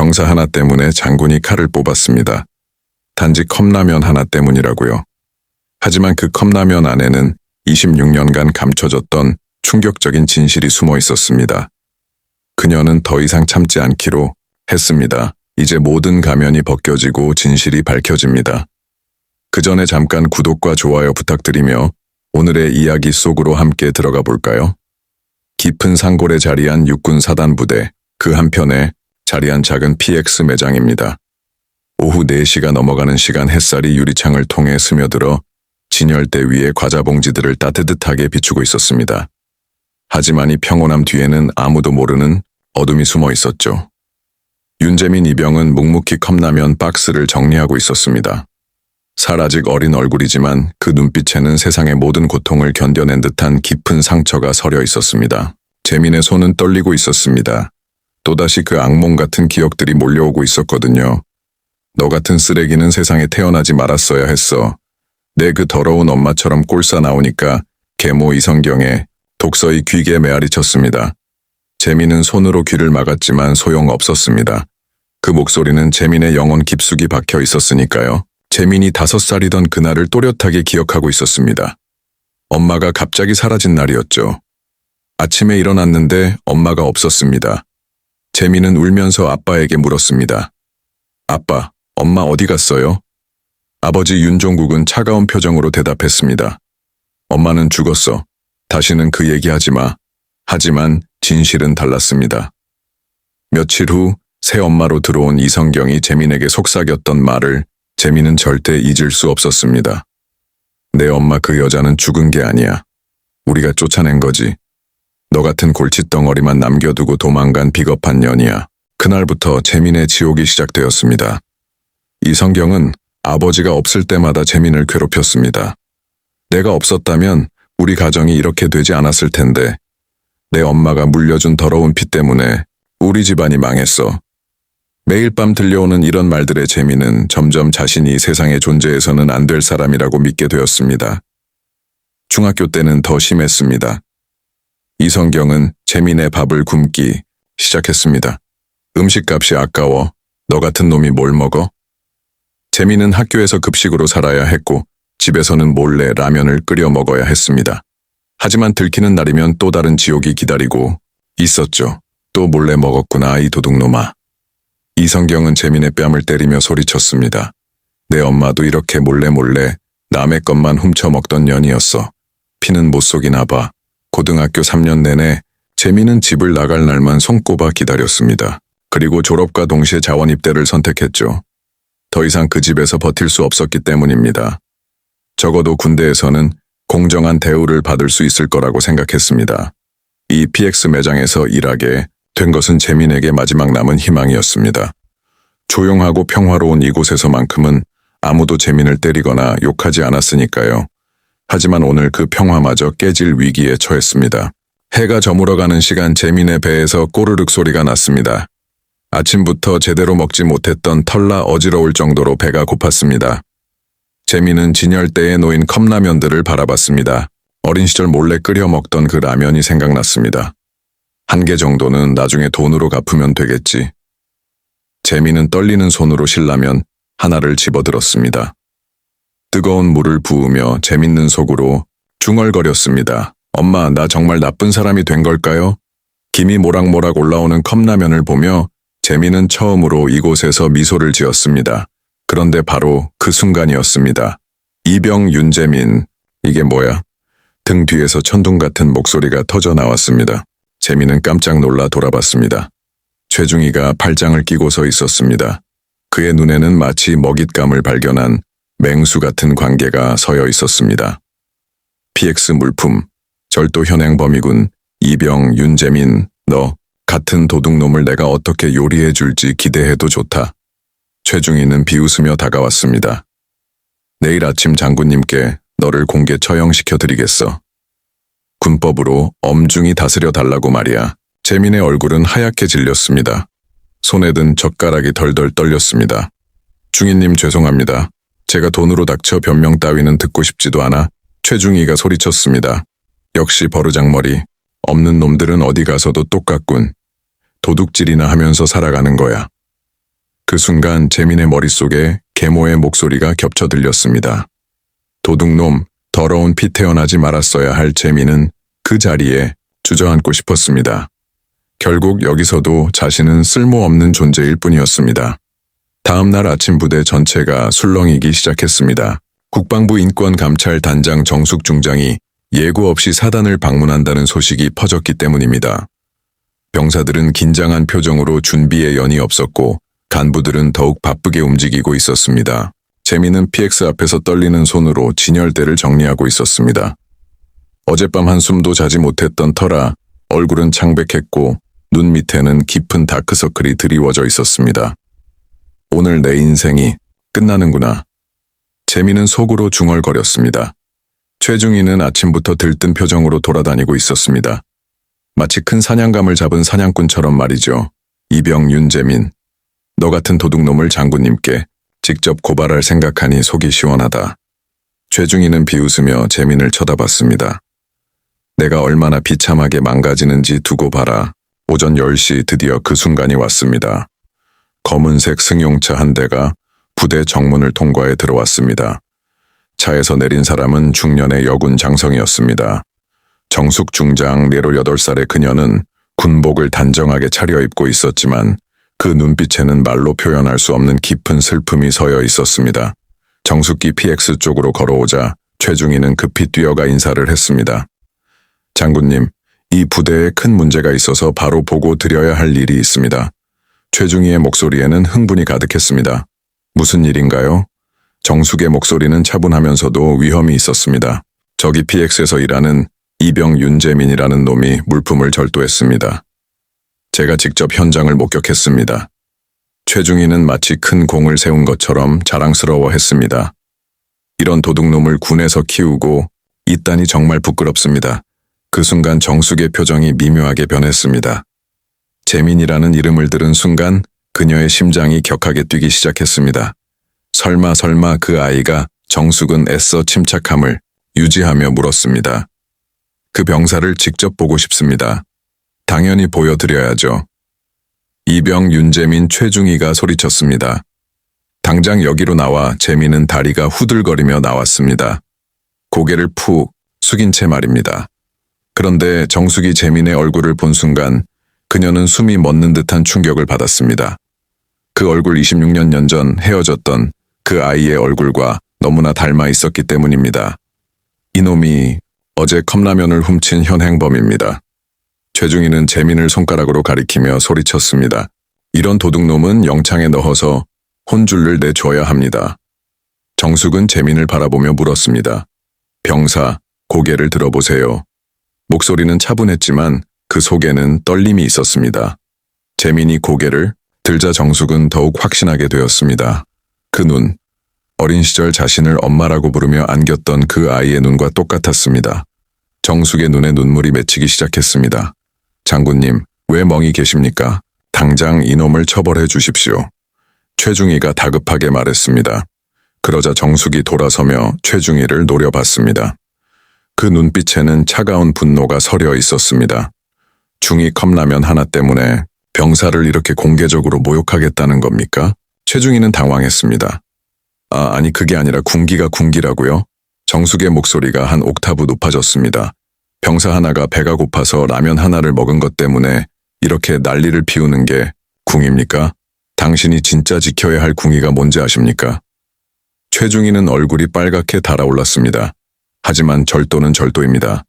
병사 하나 때문에 장군이 칼을 뽑았습니다. 단지 컵라면 하나 때문이라고요. 하지만 그 컵라면 안에는 26년간 감춰졌던 충격적인 진실이 숨어 있었습니다. 그녀는 더 이상 참지 않기로 했습니다. 이제 모든 가면이 벗겨지고 진실이 밝혀집니다. 그 전에 잠깐 구독과 좋아요 부탁드리며 오늘의 이야기 속으로 함께 들어가 볼까요? 깊은 산골에 자리한 육군 사단부대, 그 한편에 자리한 작은 PX 매장입니다. 오후 4시가 넘어가는 시간 햇살이 유리창을 통해 스며들어 진열대 위에 과자 봉지들을 따뜻하게 비추고 있었습니다. 하지만 이 평온함 뒤에는 아무도 모르는 어둠이 숨어 있었죠. 윤재민 이병은 묵묵히 컵라면 박스를 정리하고 있었습니다. 살 아직 어린 얼굴이지만 그 눈빛에는 세상의 모든 고통을 견뎌낸 듯한 깊은 상처가 서려 있었습니다. 재민의 손은 떨리고 있었습니다. 또다시 그 악몽 같은 기억들이 몰려오고 있었거든요. 너 같은 쓰레기는 세상에 태어나지 말았어야 했어. 내 그 더러운 엄마처럼 꼴싸 나오니까 계모 이성경에 독서의 귀게 메아리 쳤습니다. 재민은 손으로 귀를 막았지만 소용없었습니다. 그 목소리는 재민의 영혼 깊숙이 박혀 있었으니까요. 재민이 5살이던 그날을 또렷하게 기억하고 있었습니다. 엄마가 갑자기 사라진 날이었죠. 아침에 일어났는데 엄마가 없었습니다. 재민은 울면서 아빠에게 물었습니다. 아빠, 엄마 어디 갔어요? 아버지 윤종국은 차가운 표정으로 대답했습니다. 엄마는 죽었어. 다시는 그 얘기하지 마. 하지만 진실은 달랐습니다. 며칠 후 새엄마로 들어온 이성경이 재민에게 속삭였던 말을 재민은 절대 잊을 수 없었습니다. 내 엄마 그 여자는 죽은 게 아니야. 우리가 쫓아낸 거지. 너 같은 골칫덩어리만 남겨두고 도망간 비겁한 년이야. 그날부터 재민의 지옥이 시작되었습니다. 이성경은 아버지가 없을 때마다 재민을 괴롭혔습니다. 내가 없었다면 우리 가정이 이렇게 되지 않았을 텐데 내 엄마가 물려준 더러운 피 때문에 우리 집안이 망했어. 매일 밤 들려오는 이런 말들에 재민은 점점 자신이 세상에 존재해서는 안 될 사람이라고 믿게 되었습니다. 중학교 때는 더 심했습니다. 이성경은 재민의 밥을 굶기 시작했습니다. 음식값이 아까워. 너 같은 놈이 뭘 먹어? 재민은 학교에서 급식으로 살아야 했고 집에서는 몰래 라면을 끓여 먹어야 했습니다. 하지만 들키는 날이면 또 다른 지옥이 기다리고 있었죠. 또 몰래 먹었구나 이 도둑놈아. 이성경은 재민의 뺨을 때리며 소리쳤습니다. 내 엄마도 이렇게 몰래 남의 것만 훔쳐 먹던 년이었어. 피는 못 속이나 봐. 고등학교 3년 내내 재민은 집을 나갈 날만 손꼽아 기다렸습니다. 그리고 졸업과 동시에 자원 입대를 선택했죠. 더 이상 그 집에서 버틸 수 없었기 때문입니다. 적어도 군대에서는 공정한 대우를 받을 수 있을 거라고 생각했습니다. 이 PX 매장에서 일하게 된 것은 재민에게 마지막 남은 희망이었습니다. 조용하고 평화로운 이곳에서만큼은 아무도 재민을 때리거나 욕하지 않았으니까요. 하지만 오늘 그 평화마저 깨질 위기에 처했습니다. 해가 저물어가는 시간 재민의 배에서 꼬르륵 소리가 났습니다. 아침부터 제대로 먹지 못했던 털나 어지러울 정도로 배가 고팠습니다. 재민은 진열대에 놓인 컵라면들을 바라봤습니다. 어린 시절 몰래 끓여 먹던 그 라면이 생각났습니다. 1개 정도는 나중에 돈으로 갚으면 되겠지. 재민은 떨리는 손으로 신라면 하나를 집어들었습니다. 뜨거운 물을 부으며 재밌는 속으로 중얼거렸습니다. 엄마, 나 정말 나쁜 사람이 된 걸까요? 김이 모락모락 올라오는 컵라면을 보며 재민은 처음으로 이곳에서 미소를 지었습니다. 그런데 바로 그 순간이었습니다. 이병 윤재민, 이게 뭐야? 등 뒤에서 천둥 같은 목소리가 터져 나왔습니다. 재민은 깜짝 놀라 돌아봤습니다. 최중희가 팔짱을 끼고 서 있었습니다. 그의 눈에는 마치 먹잇감을 발견한 맹수 같은 관계가 서여 있었습니다. PX 물품, 절도 현행범이군. 이병 윤재민, 너 같은 도둑놈을 내가 어떻게 요리해 줄지 기대해도 좋다. 최중희는 비웃으며 다가왔습니다. 내일 아침 장군님께 너를 공개 처형시켜 드리겠어. 군법으로 엄중히 다스려 달라고 말이야. 재민의 얼굴은 하얗게 질렸습니다. 손에 든 젓가락이 덜덜 떨렸습니다. 중희님 죄송합니다. 제가 돈으로 닥쳐 변명 따위는 듣고 싶지도 않아. 최중희가 소리쳤습니다. 역시 버르장머리. 없는 놈들은 어디 가서도 똑같군. 도둑질이나 하면서 살아가는 거야. 그 순간 재민의 머릿속에 계모의 목소리가 겹쳐 들렸습니다. 도둑놈, 더러운 피 태어나지 말았어야 할 재민은 그 자리에 주저앉고 싶었습니다. 결국 여기서도 자신은 쓸모없는 존재일 뿐이었습니다. 다음 날 아침 부대 전체가 술렁이기 시작했습니다. 국방부 인권감찰단장 정숙 중장이 예고 없이 사단을 방문한다는 소식이 퍼졌기 때문입니다. 병사들은 긴장한 표정으로 준비에 연이 없었고 간부들은 더욱 바쁘게 움직이고 있었습니다. 재민은 PX 앞에서 떨리는 손으로 진열대를 정리하고 있었습니다. 어젯밤 한숨도 자지 못했던 터라 얼굴은 창백했고 눈 밑에는 깊은 다크서클이 드리워져 있었습니다. 오늘 내 인생이 끝나는구나. 재민은 속으로 중얼거렸습니다. 최중희는 아침부터 들뜬 표정으로 돌아다니고 있었습니다. 마치 큰 사냥감을 잡은 사냥꾼처럼 말이죠. 이병 윤재민, 너 같은 도둑놈을 장군님께 직접 고발할 생각하니 속이 시원하다. 최중희는 비웃으며 재민을 쳐다봤습니다. 내가 얼마나 비참하게 망가지는지 두고 봐라. 오전 10시 드디어 그 순간이 왔습니다. 검은색 승용차 한 대가 부대 정문을 통과해 들어왔습니다. 차에서 내린 사람은 중년의 여군 장성이었습니다. 정숙 중장 18살의 그녀는 군복을 단정하게 차려입고 있었지만 그 눈빛에는 말로 표현할 수 없는 깊은 슬픔이 서여 있었습니다. 정숙기 PX 쪽으로 걸어오자 최중희는 급히 뛰어가 인사를 했습니다. 장군님, 이 부대에 큰 문제가 있어서 바로 보고 드려야 할 일이 있습니다. 최중희의 목소리에는 흥분이 가득했습니다. 무슨 일인가요? 정숙의 목소리는 차분하면서도 위험이 있었습니다. 저기 PX에서 일하는 이병 윤재민이라는 놈이 물품을 절도했습니다. 제가 직접 현장을 목격했습니다. 최중희는 마치 큰 공을 세운 것처럼 자랑스러워했습니다. 이런 도둑놈을 군에서 키우고 있다니 정말 부끄럽습니다. 그 순간 정숙의 표정이 미묘하게 변했습니다. 재민이라는 이름을 들은 순간 그녀의 심장이 격하게 뛰기 시작했습니다. 설마 그 아이가 정숙은 애써 침착함을 유지하며 물었습니다. 그 병사를 직접 보고 싶습니다. 당연히 보여드려야죠. 이병 윤재민 최중희가 소리쳤습니다. 당장 여기로 나와. 재민은 다리가 후들거리며 나왔습니다. 고개를 푹 숙인 채 말입니다. 그런데 정숙이 재민의 얼굴을 본 순간 그녀는 숨이 멎는 듯한 충격을 받았습니다. 그 얼굴 26년 전 헤어졌던 그 아이의 얼굴과 너무나 닮아 있었기 때문입니다. 이놈이 어제 컵라면을 훔친 현행범입니다. 최중희는 재민을 손가락으로 가리키며 소리쳤습니다. 이런 도둑놈은 영창에 넣어서 혼줄을 내줘야 합니다. 정숙은 재민을 바라보며 물었습니다. 병사, 고개를 들어보세요. 목소리는 차분했지만 그 속에는 떨림이 있었습니다. 재민이 고개를 들자 정숙은 더욱 확신하게 되었습니다. 그 눈, 어린 시절 자신을 엄마라고 부르며 안겼던 그 아이의 눈과 똑같았습니다. 정숙의 눈에 눈물이 맺히기 시작했습니다. 장군님, 왜 멍이 계십니까? 당장 이놈을 처벌해 주십시오. 최중희가 다급하게 말했습니다. 그러자 정숙이 돌아서며 최중희를 노려봤습니다. 그 눈빛에는 차가운 분노가 서려 있었습니다. 중이 컵라면 하나 때문에 병사를 이렇게 공개적으로 모욕하겠다는 겁니까? 최중희는 당황했습니다. 아니 그게 아니라 군기라고요? 정숙의 목소리가 한 옥타브 높아졌습니다. 병사 하나가 배가 고파서 라면 하나를 먹은 것 때문에 이렇게 난리를 피우는 게 궁입니까? 당신이 진짜 지켜야 할 궁의가 뭔지 아십니까? 최중희는 얼굴이 빨갛게 달아올랐습니다. 하지만 절도는 절도입니다.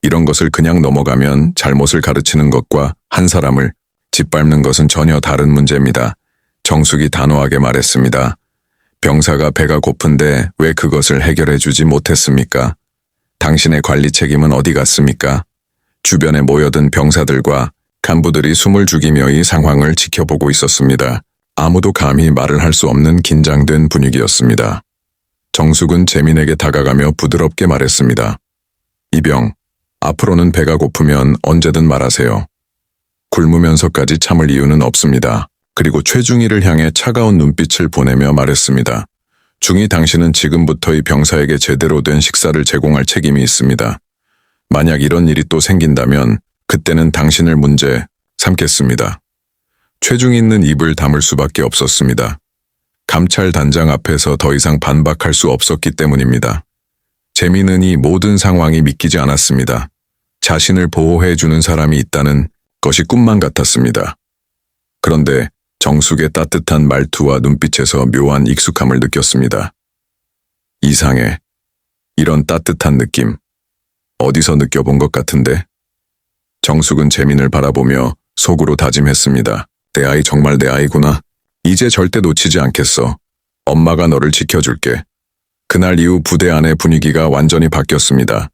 이런 것을 그냥 넘어가면 잘못을 가르치는 것과 한 사람을 짓밟는 것은 전혀 다른 문제입니다. 정숙이 단호하게 말했습니다. 병사가 배가 고픈데 왜 그것을 해결해 주지 못했습니까? 당신의 관리 책임은 어디 갔습니까? 주변에 모여든 병사들과 간부들이 숨을 죽이며 이 상황을 지켜보고 있었습니다. 아무도 감히 말을 할 수 없는 긴장된 분위기였습니다. 정숙은 재민에게 다가가며 부드럽게 말했습니다. 이병, 앞으로는 배가 고프면 언제든 말하세요. 굶으면서까지 참을 이유는 없습니다. 그리고 최중희를 향해 차가운 눈빛을 보내며 말했습니다. 중희, 당신은 지금부터 이 병사에게 제대로 된 식사를 제공할 책임이 있습니다. 만약 이런 일이 또 생긴다면 그때는 당신을 문제 삼겠습니다. 체중 있는 입을 다물 수밖에 없었습니다. 감찰단장 앞에서 더 이상 반박할 수 없었기 때문입니다. 재민은 이 모든 상황이 믿기지 않았습니다. 자신을 보호해주는 사람이 있다는 것이 꿈만 같았습니다. 그런데 정숙의 따뜻한 말투와 눈빛에서 묘한 익숙함을 느꼈습니다. 이상해. 이런 따뜻한 느낌. 어디서 느껴본 것 같은데? 정숙은 재민을 바라보며 속으로 다짐했습니다. 내 아이 정말 내 아이구나. 이제 절대 놓치지 않겠어. 엄마가 너를 지켜줄게. 그날 이후 부대 안의 분위기가 완전히 바뀌었습니다.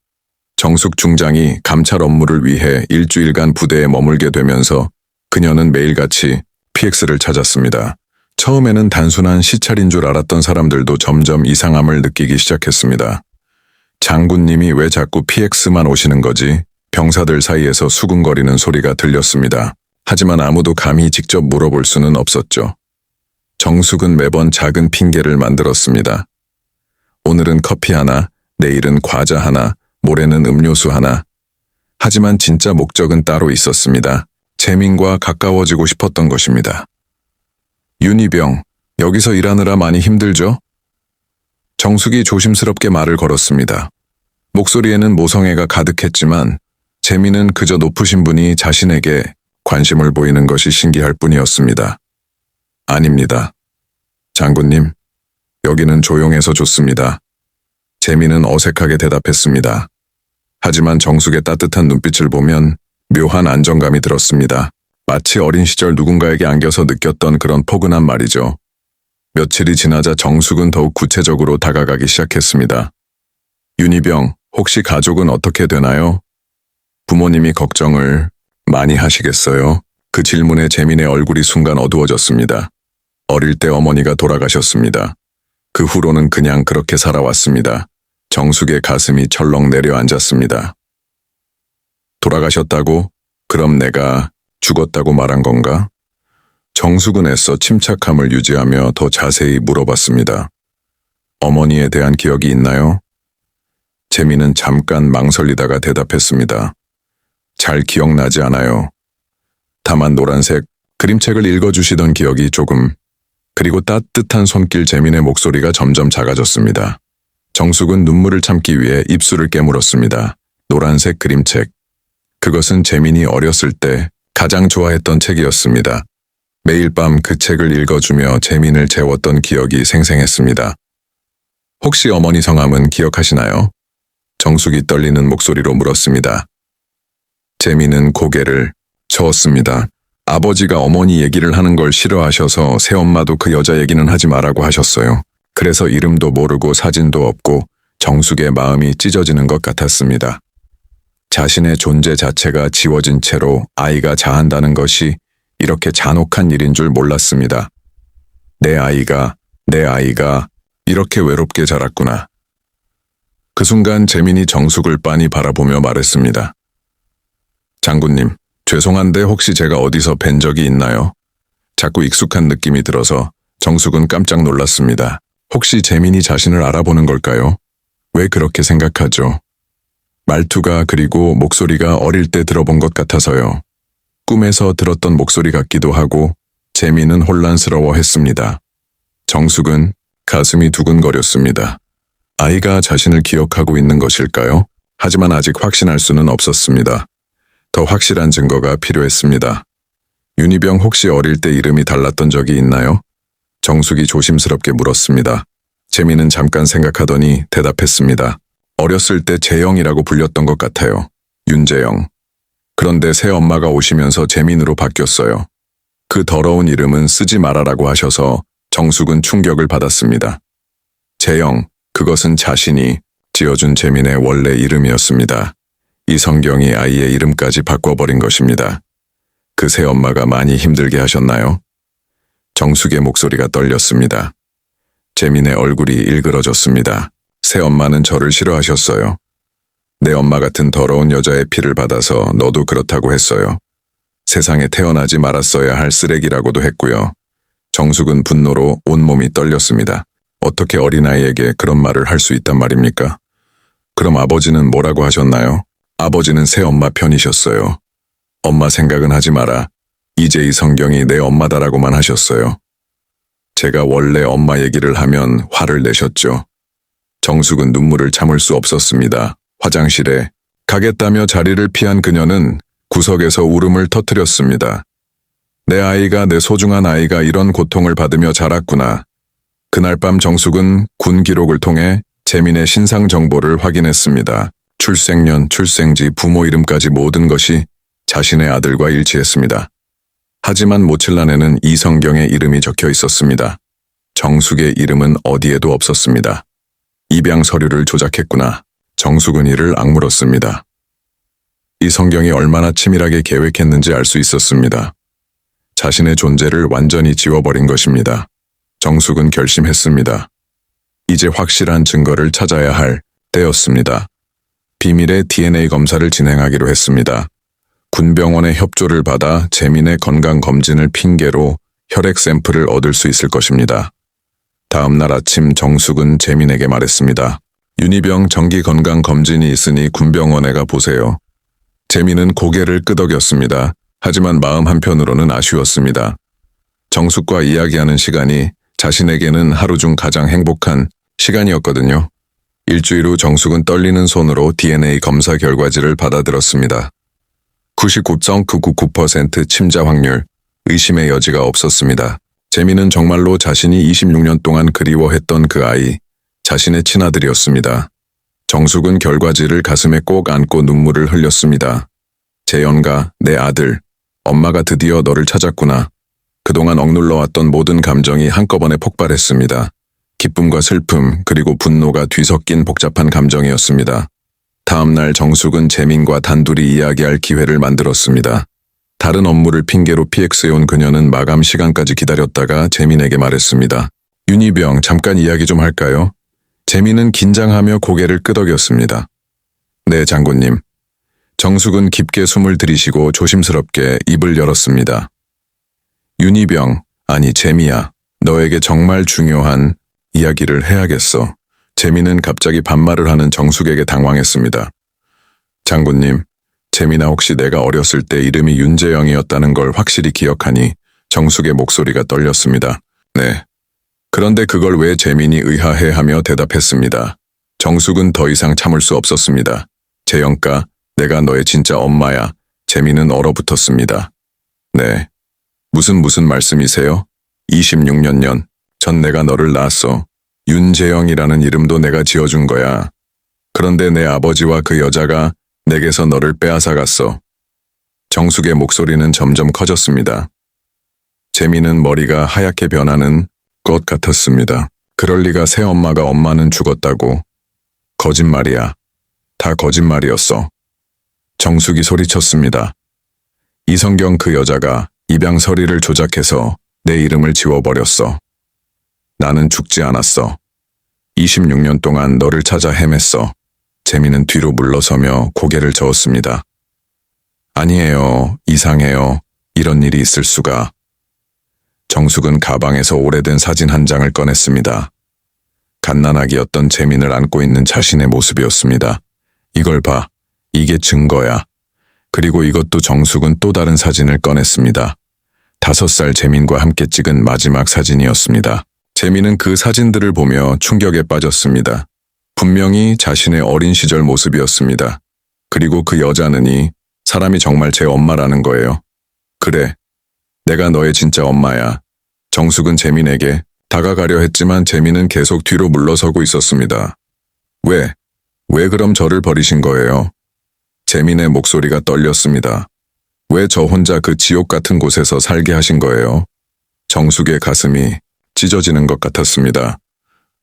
정숙 중장이 감찰 업무를 위해 일주일간 부대에 머물게 되면서 그녀는 매일같이 PX를 찾았습니다. 처음에는 단순한 시찰인 줄 알았던 사람들도 점점 이상함을 느끼기 시작했습니다. 장군님이 왜 자꾸 PX만 오시는 거지? 병사들 사이에서 수군거리는 소리가 들렸습니다. 하지만 아무도 감히 직접 물어볼 수는 없었죠. 정숙은 매번 작은 핑계를 만들었습니다. 오늘은 커피 하나, 내일은 과자 하나, 모레는 음료수 하나. 하지만 진짜 목적은 따로 있었습니다. 재민과 가까워지고 싶었던 것입니다. 윤희병, 여기서 일하느라 많이 힘들죠? 정숙이 조심스럽게 말을 걸었습니다. 목소리에는 모성애가 가득했지만 재민은 그저 높으신 분이 자신에게 관심을 보이는 것이 신기할 뿐이었습니다. 아닙니다. 장군님, 여기는 조용해서 좋습니다. 재민은 어색하게 대답했습니다. 하지만 정숙의 따뜻한 눈빛을 보면 묘한 안정감이 들었습니다. 마치 어린 시절 누군가에게 안겨서 느꼈던 그런 포근한 말이죠. 며칠이 지나자 정숙은 더욱 구체적으로 다가가기 시작했습니다. 윤희병, 혹시 가족은 어떻게 되나요? 부모님이 걱정을 많이 하시겠어요? 그 질문에 재민의 얼굴이 순간 어두워졌습니다. 어릴 때 어머니가 돌아가셨습니다. 그 후로는 그냥 그렇게 살아왔습니다. 정숙의 가슴이 철렁 내려앉았습니다. 돌아가셨다고? 그럼 내가 죽었다고 말한 건가? 정숙은 애써 침착함을 유지하며 더 자세히 물어봤습니다. 어머니에 대한 기억이 있나요? 재민은 잠깐 망설이다가 대답했습니다. 잘 기억나지 않아요. 다만 노란색 그림책을 읽어주시던 기억이 조금, 그리고 따뜻한 손길. 재민의 목소리가 점점 작아졌습니다. 정숙은 눈물을 참기 위해 입술을 깨물었습니다. 노란색 그림책. 그것은 재민이 어렸을 때 가장 좋아했던 책이었습니다. 매일 밤 그 책을 읽어주며 재민을 재웠던 기억이 생생했습니다. 혹시 어머니 성함은 기억하시나요? 정숙이 떨리는 목소리로 물었습니다. 재민은 고개를 저었습니다. 아버지가 어머니 얘기를 하는 걸 싫어하셔서 새엄마도 그 여자 얘기는 하지 말라고 하셨어요. 그래서 이름도 모르고 사진도 없고 정숙의 마음이 찢어지는 것 같았습니다. 자신의 존재 자체가 지워진 채로 아이가 자한다는 것이 이렇게 잔혹한 일인 줄 몰랐습니다. 내 아이가 이렇게 외롭게 자랐구나. 그 순간 재민이 정숙을 빤히 바라보며 말했습니다. 장군님, 죄송한데 혹시 제가 어디서 뵌 적이 있나요? 자꾸 익숙한 느낌이 들어서 정숙은 깜짝 놀랐습니다. 혹시 재민이 자신을 알아보는 걸까요? 왜 그렇게 생각하죠? 말투가 그리고 목소리가 어릴 때 들어본 것 같아서요. 꿈에서 들었던 목소리 같기도 하고 재민은 혼란스러워했습니다. 정숙은 가슴이 두근거렸습니다. 아이가 자신을 기억하고 있는 것일까요? 하지만 아직 확신할 수는 없었습니다. 더 확실한 증거가 필요했습니다. 윤희병, 혹시 어릴 때 이름이 달랐던 적이 있나요? 정숙이 조심스럽게 물었습니다. 재민은 잠깐 생각하더니 대답했습니다. 어렸을 때 재영이라고 불렸던 것 같아요. 윤재영. 그런데 새엄마가 오시면서 재민으로 바뀌었어요. 그 더러운 이름은 쓰지 말아라고 하셔서 정숙은 충격을 받았습니다. 재영, 그것은 자신이 지어준 재민의 원래 이름이었습니다. 이 성경이 아이의 이름까지 바꿔버린 것입니다. 그 새엄마가 많이 힘들게 하셨나요? 정숙의 목소리가 떨렸습니다. 재민의 얼굴이 일그러졌습니다. 새엄마는 저를 싫어하셨어요. 내 엄마 같은 더러운 여자의 피를 받아서 너도 그렇다고 했어요. 세상에 태어나지 말았어야 할 쓰레기라고도 했고요. 정숙은 분노로 온몸이 떨렸습니다. 어떻게 어린아이에게 그런 말을 할 수 있단 말입니까? 그럼 아버지는 뭐라고 하셨나요? 아버지는 새엄마 편이셨어요. 엄마 생각은 하지 마라. 이제 이 성경이 내 엄마다라고만 하셨어요. 제가 원래 엄마 얘기를 하면 화를 내셨죠. 정숙은 눈물을 참을 수 없었습니다. 화장실에 가겠다며 자리를 피한 그녀는 구석에서 울음을 터뜨렸습니다. 내 아이가, 내 소중한 아이가 이런 고통을 받으며 자랐구나. 그날 밤 정숙은 군 기록을 통해 재민의 신상 정보를 확인했습니다. 출생년, 출생지, 부모 이름까지 모든 것이 자신의 아들과 일치했습니다. 하지만 모칠란에는 이성경의 이름이 적혀 있었습니다. 정숙의 이름은 어디에도 없었습니다. 입양 서류를 조작했구나. 정숙은 이를 악물었습니다. 이 성경이 얼마나 치밀하게 계획했는지 알 수 있었습니다. 자신의 존재를 완전히 지워버린 것입니다. 정숙은 결심했습니다. 이제 확실한 증거를 찾아야 할 때였습니다. 비밀의 DNA 검사를 진행하기로 했습니다. 군병원의 협조를 받아 재민의 건강검진을 핑계로 혈액 샘플을 얻을 수 있을 것입니다. 다음 날 아침 정숙은 재민에게 말했습니다. 윤희병 정기건강검진이 있으니 군병원에 가 보세요. 재민은 고개를 끄덕였습니다. 하지만 마음 한편으로는 아쉬웠습니다. 정숙과 이야기하는 시간이 자신에게는 하루 중 가장 행복한 시간이었거든요. 일주일 후 정숙은 떨리는 손으로 DNA 검사 결과지를 받아들었습니다. 99.999% 침자 확률, 의심의 여지가 없었습니다. 재민은 정말로 자신이 26년 동안 그리워했던 그 아이, 자신의 친아들이었습니다. 정숙은 결과지를 가슴에 꼭 안고 눈물을 흘렸습니다. 재현가, 내 아들, 엄마가 드디어 너를 찾았구나. 그동안 억눌러왔던 모든 감정이 한꺼번에 폭발했습니다. 기쁨과 슬픔, 그리고 분노가 뒤섞인 복잡한 감정이었습니다. 다음 날 정숙은 재민과 단둘이 이야기할 기회를 만들었습니다. 다른 업무를 핑계로 PX에 온 그녀는 마감 시간까지 기다렸다가 재민에게 말했습니다. 윤희병, 잠깐 이야기 좀 할까요? 재민은 긴장하며 고개를 끄덕였습니다. 네, 장군님. 정숙은 깊게 숨을 들이쉬고 조심스럽게 입을 열었습니다. 윤희병, 아니 재미야, 너에게 정말 중요한 이야기를 해야겠어. 재민은 갑자기 반말을 하는 정숙에게 당황했습니다. 장군님, 재민아 혹시 내가 어렸을 때 이름이 윤재영이었다는 걸 확실히 기억하니 정숙의 목소리가 떨렸습니다. 네. 그런데 그걸 왜 재민이 의아해하며 대답했습니다. 정숙은 더 이상 참을 수 없었습니다. 재영가, 내가 너의 진짜 엄마야. 재민은 얼어붙었습니다. 네. 무슨 말씀이세요? 26년 전 내가 너를 낳았어. 윤재영이라는 이름도 내가 지어준 거야. 그런데 내 아버지와 그 여자가 내게서 너를 빼앗아갔어. 정숙의 목소리는 점점 커졌습니다. 재민은 머리가 하얗게 변하는 것 같았습니다. 그럴 리가, 새엄마가 엄마는 죽었다고. 거짓말이야. 다 거짓말이었어. 정숙이 소리쳤습니다. 이성경 그 여자가 입양 서류를 조작해서 내 이름을 지워버렸어. 나는 죽지 않았어. 26년 동안 너를 찾아 헤맸어. 재민은 뒤로 물러서며 고개를 저었습니다. 아니에요. 이상해요. 이런 일이 있을 수가. 정숙은 가방에서 오래된 사진 한 장을 꺼냈습니다. 갓난아기였던 재민을 안고 있는 자신의 모습이었습니다. 이걸 봐. 이게 증거야. 그리고 이것도. 정숙은 또 다른 사진을 꺼냈습니다. 5살 재민과 함께 찍은 마지막 사진이었습니다. 재민은 그 사진들을 보며 충격에 빠졌습니다. 분명히 자신의 어린 시절 모습이었습니다. 그리고 그 여자는이 사람이 정말 제 엄마라는 거예요. 그래, 내가 너의 진짜 엄마야. 정숙은 재민에게 다가가려 했지만 재민은 계속 뒤로 물러서고 있었습니다. 왜 그럼 저를 버리신 거예요? 재민의 목소리가 떨렸습니다. 왜 저 혼자 그 지옥 같은 곳에서 살게 하신 거예요? 정숙의 가슴이 찢어지는 것 같았습니다.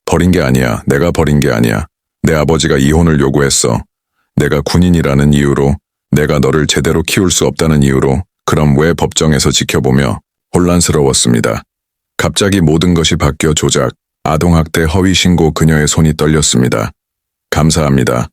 버린 게 아니야. 내가 버린 게 아니야. 내 아버지가 이혼을 요구했어. 내가 군인이라는 이유로, 내가 너를 제대로 키울 수 없다는 이유로. 그럼 왜 법정에서 지켜보며? 혼란스러웠습니다. 갑자기 모든 것이 바뀌어 조작, 아동학대 허위 신고, 그녀의 손이 떨렸습니다. 감사합니다.